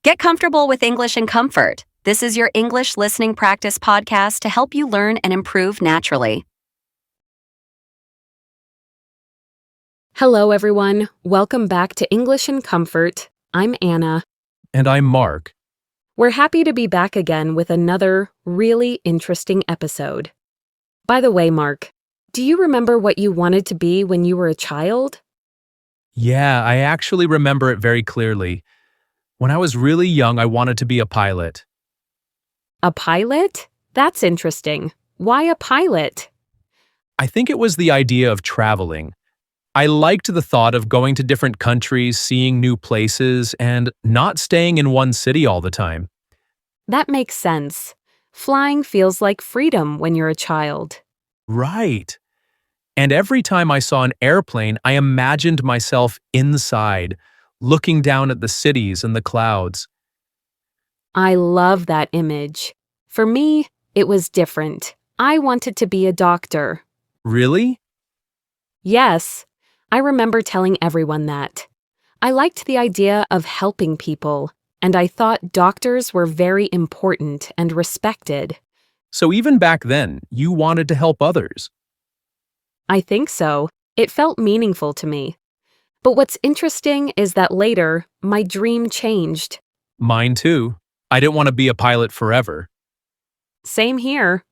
Get comfortable with English in comfort. This is your English listening practice podcast to help you learn and improve naturally. Hello, everyone. Welcome back to English in Comfort. I'm Anna. And I'm Mark. We're happy to be back again with another really interesting episode. By the way, Mark, do you remember what you wanted to be when you were a child? Yeah, I actually remember it very clearly. When I was really young, I wanted to be a pilot. A pilot? That's interesting. Why a pilot? I think it was the idea of traveling. I liked the thought of going to different countries, seeing new places, and not staying in one city all the time. That makes sense. Flying feels like freedom when you're a child. Right. And every time I saw an airplane, I imagined myself inside, looking down at the cities and the clouds. I love that image. For me, it was different. I wanted to be a doctor. Really? Yes, I remember telling everyone that. I liked the idea of helping people, and I thought doctors were very important and respected. So even back then, you wanted to help others. I think so. It felt meaningful to me. But what's interesting is that later, my dream changed. Mine too. I didn't want to be a pilot forever. Same here.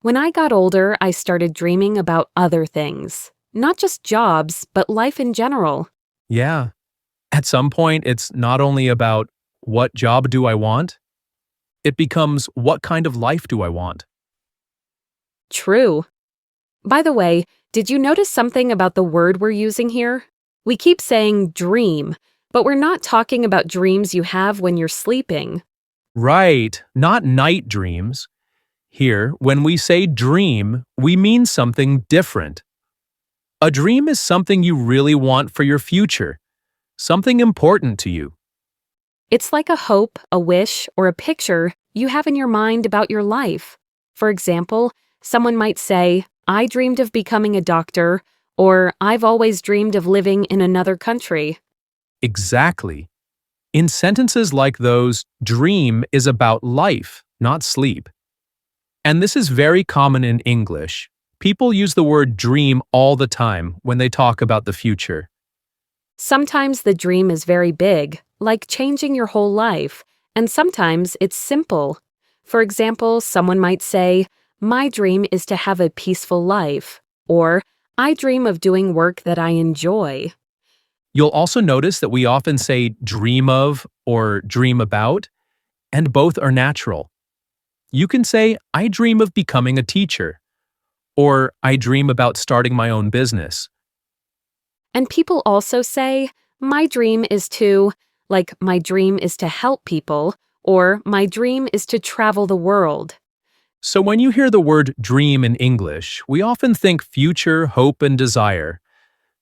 When I got older, I started dreaming about other things. Not just jobs, but life in general. Yeah. At some point, it's not only about what job do I want? It becomes what kind of life do I want? True. By the way, did you notice something about the word we're using here? We keep saying dream, but we're not talking about dreams you have when you're sleeping. Right, not night dreams. Here, when we say dream, we mean something different. A dream is something you really want for your future, something important to you. It's like a hope, a wish, or a picture you have in your mind about your life. For example, someone might say, I dreamed of becoming a doctor, or I've always dreamed of living in another country. Exactly. In sentences like those, dream is about life, not sleep. And this is very common in English. People use the word dream all the time when they talk about the future. Sometimes the dream is very big, like changing your whole life, and sometimes it's simple. For example, someone might say, my dream is to have a peaceful life, or I dream of doing work that I enjoy. You'll also notice that we often say dream of or dream about, and both are natural. You can say, I dream of becoming a teacher, or I dream about starting my own business. And people also say, my dream is to, like my dream is to help people, or my dream is to travel the world. So when you hear the word dream in English, we often think future, hope, and desire,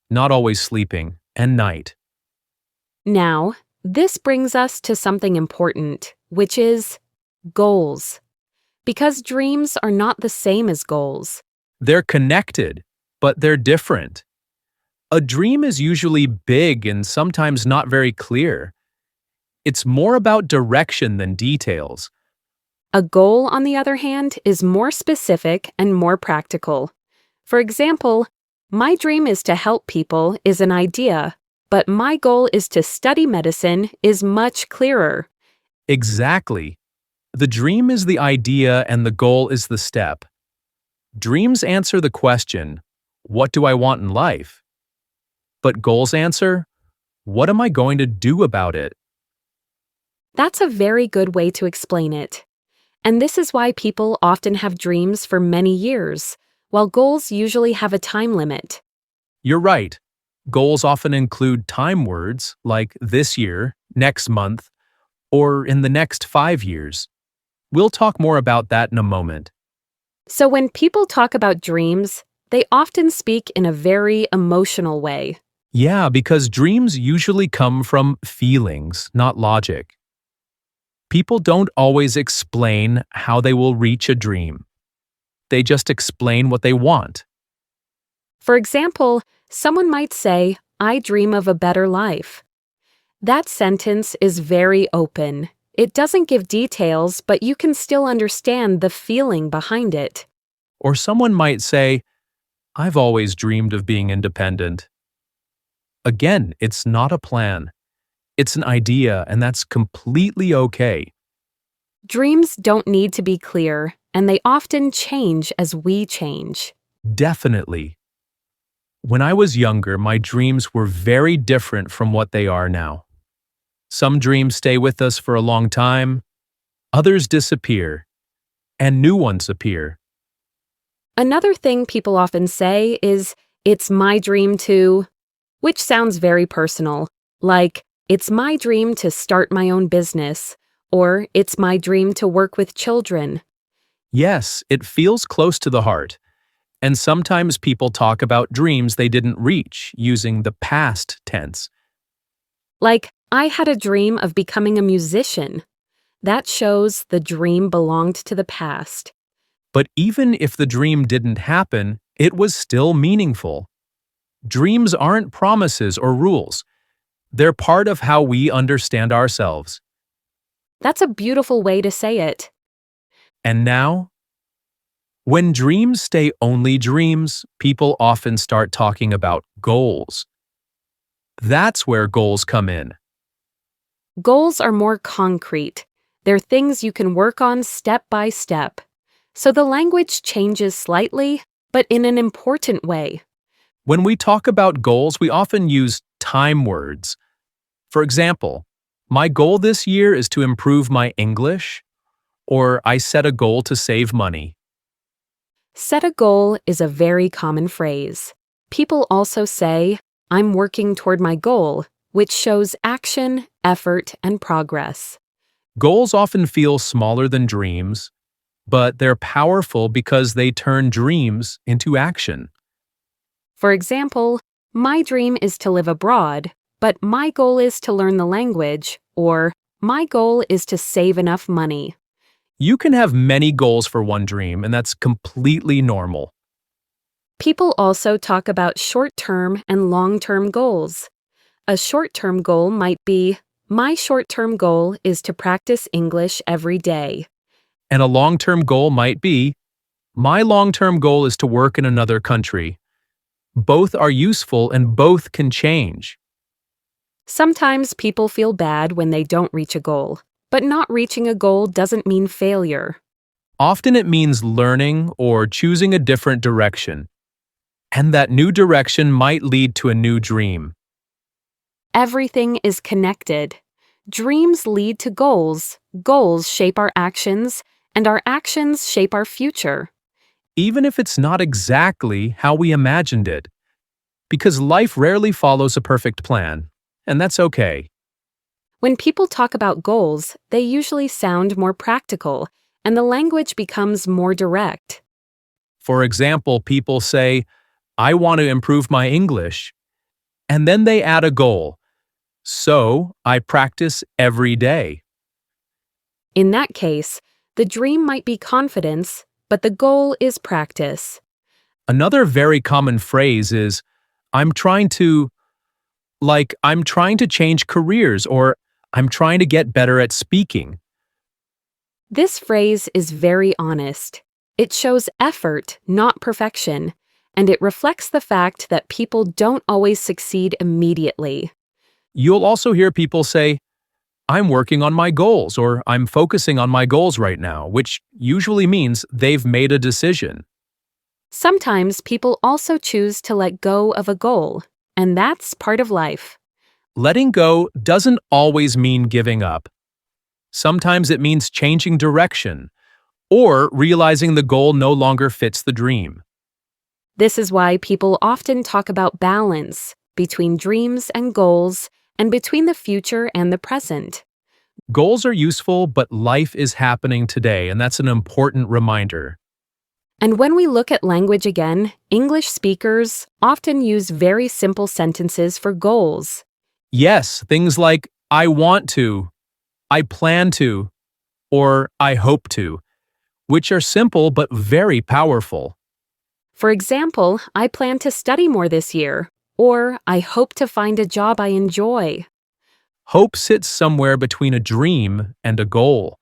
not always sleeping, and night. Now, this brings us to something important, which is goals. Because dreams are not the same as goals. They're connected, but they're different. A dream is usually big and sometimes not very clear. It's more about direction than details. A goal, on the other hand, is more specific and more practical. For example, my dream is to help people is an idea, but my goal is to study medicine is much clearer. Exactly. The dream is the idea and the goal is the step. Dreams answer the question, what do I want in life? But goals answer, what am I going to do about it? That's a very good way to explain it. And this is why people often have dreams for many years, while goals usually have a time limit. You're right. Goals often include time words like this year, next month, or in the next 5 years. We'll talk more about that in a moment. So when people talk about dreams, they often speak in a very emotional way. Yeah, because dreams usually come from feelings, not logic. People don't always explain how they will reach a dream. They just explain what they want. For example, someone might say, I dream of a better life. That sentence is very open. It doesn't give details, but you can still understand the feeling behind it. Or someone might say, I've always dreamed of being independent. Again, it's not a plan. It's an idea, and that's completely okay. Dreams don't need to be clear, and they often change as we change. Definitely. When I was younger, my dreams were very different from what they are now. Some dreams stay with us for a long time, others disappear, and new ones appear. Another thing people often say is, "It's my dream to," which sounds very personal, like, "It's my dream to start my own business," or "It's my dream to work with children." Yes, it feels close to the heart. And sometimes people talk about dreams they didn't reach using the past tense. Like, "I had a dream of becoming a musician." That shows the dream belonged to the past. But even if the dream didn't happen, it was still meaningful. Dreams aren't promises or rules. They're part of how we understand ourselves. That's a beautiful way to say it. And now, when dreams stay only dreams, people often start talking about goals. That's where goals come in. Goals are more concrete. They're things you can work on step by step. So the language changes slightly, but in an important way. When we talk about goals, we often use time words. For example, my goal this year is to improve my English, or I set a goal to save money. Set a goal is a very common phrase. People also say, "I'm working toward my goal," which shows action, effort, and progress. Goals often feel smaller than dreams, but they're powerful because they turn dreams into action. For example, "My dream is to live abroad, but my goal is to learn the language," or "My goal is to save enough money." You can have many goals for one dream, and that's completely normal. People also talk about short-term and long-term goals. A short-term goal might be, "My short-term goal is to practice English every day." And a long-term goal might be, my long-term goal is to work in another country. Both are useful and both can change. Sometimes people feel bad when they don't reach a goal, but not reaching a goal doesn't mean failure. Often it means learning or choosing a different direction. And that new direction might lead to a new dream. Everything is connected. Dreams lead to goals, goals shape our actions, and our actions shape our future. Even if it's not exactly how we imagined it. Because life rarely follows a perfect plan, and that's okay. When people talk about goals, they usually sound more practical, and the language becomes more direct. For example, people say, I want to improve my English, and then they add a goal. So, I practice every day. In that case, the dream might be confidence, but the goal is practice. Another very common phrase is, I'm trying to change careers, or I'm trying to get better at speaking. This phrase is very honest. It shows effort, not perfection, and it reflects the fact that people don't always succeed immediately. You'll also hear people say, I'm working on my goals, or I'm focusing on my goals right now, which usually means they've made a decision. Sometimes people also choose to let go of a goal, and that's part of life. Letting go doesn't always mean giving up. Sometimes it means changing direction, or realizing the goal no longer fits the dream. This is why people often talk about balance between dreams and goals, and between the future and the present. Goals are useful, but life is happening today, and that's an important reminder. And when we look at language again, English speakers often use very simple sentences for goals. Yes, things like, I want to, I plan to, or I hope to, which are simple but very powerful. For example, "I plan to study more this year," or "I hope to find a job I enjoy." Hope sits somewhere between a dream and a goal.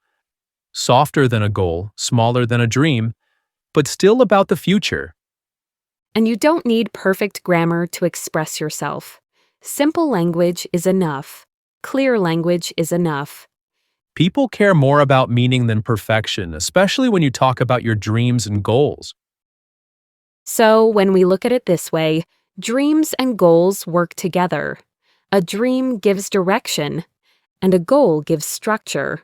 Softer than a goal, smaller than a dream, but still about the future. And you don't need perfect grammar to express yourself. Simple language is enough. Clear language is enough. People care more about meaning than perfection, especially when you talk about your dreams and goals. So, when we look at it this way, dreams and goals work together. A dream gives direction, and a goal gives structure.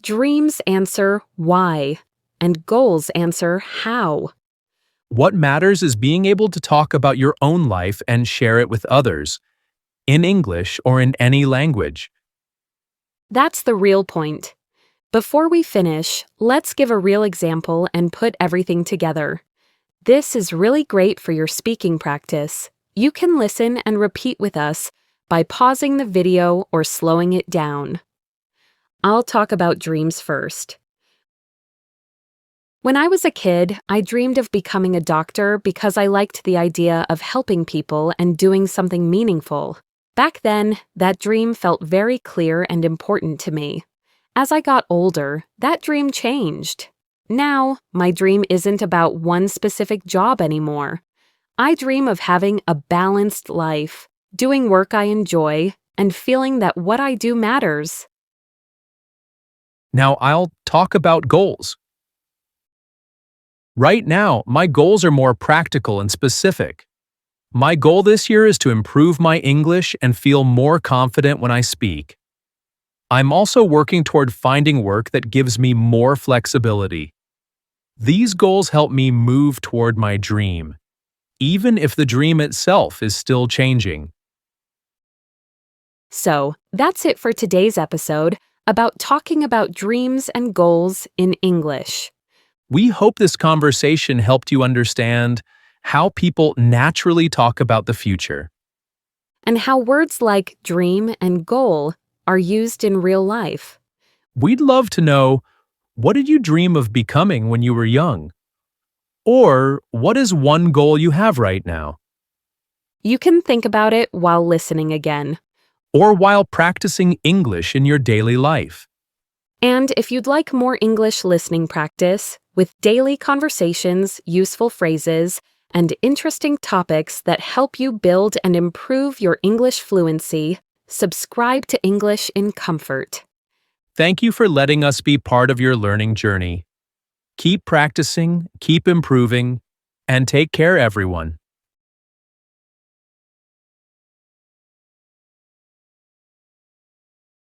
Dreams answer why, and goals answer how. What matters is being able to talk about your own life and share it with others, in English or in any language. That's the real point. Before we finish, let's give a real example and put everything together. This is really great for your speaking practice. You can listen and repeat with us by pausing the video or slowing it down. I'll talk about dreams first. When I was a kid, I dreamed of becoming a doctor because I liked the idea of helping people and doing something meaningful. Back then, that dream felt very clear and important to me. As I got older, that dream changed. Now, my dream isn't about one specific job anymore. I dream of having a balanced life, doing work I enjoy, and feeling that what I do matters. Now I'll talk about goals. Right now, my goals are more practical and specific. My goal this year is to improve my English and feel more confident when I speak. I'm also working toward finding work that gives me more flexibility. These goals help me move toward my dream, even if the dream itself is still changing. So, that's it for today's episode about talking about dreams and goals in English. We hope this conversation helped you understand how people naturally talk about the future. And how words like dream and goal are used in real life. We'd love to know, what did you dream of becoming when you were young? Or what is one goal you have right now? You can think about it while listening again. Or while practicing English in your daily life. And if you'd like more English listening practice with daily conversations, useful phrases, and interesting topics that help you build and improve your English fluency, subscribe to English in Comfort. Thank you for letting us be part of your learning journey. Keep practicing, keep improving, and take care, everyone.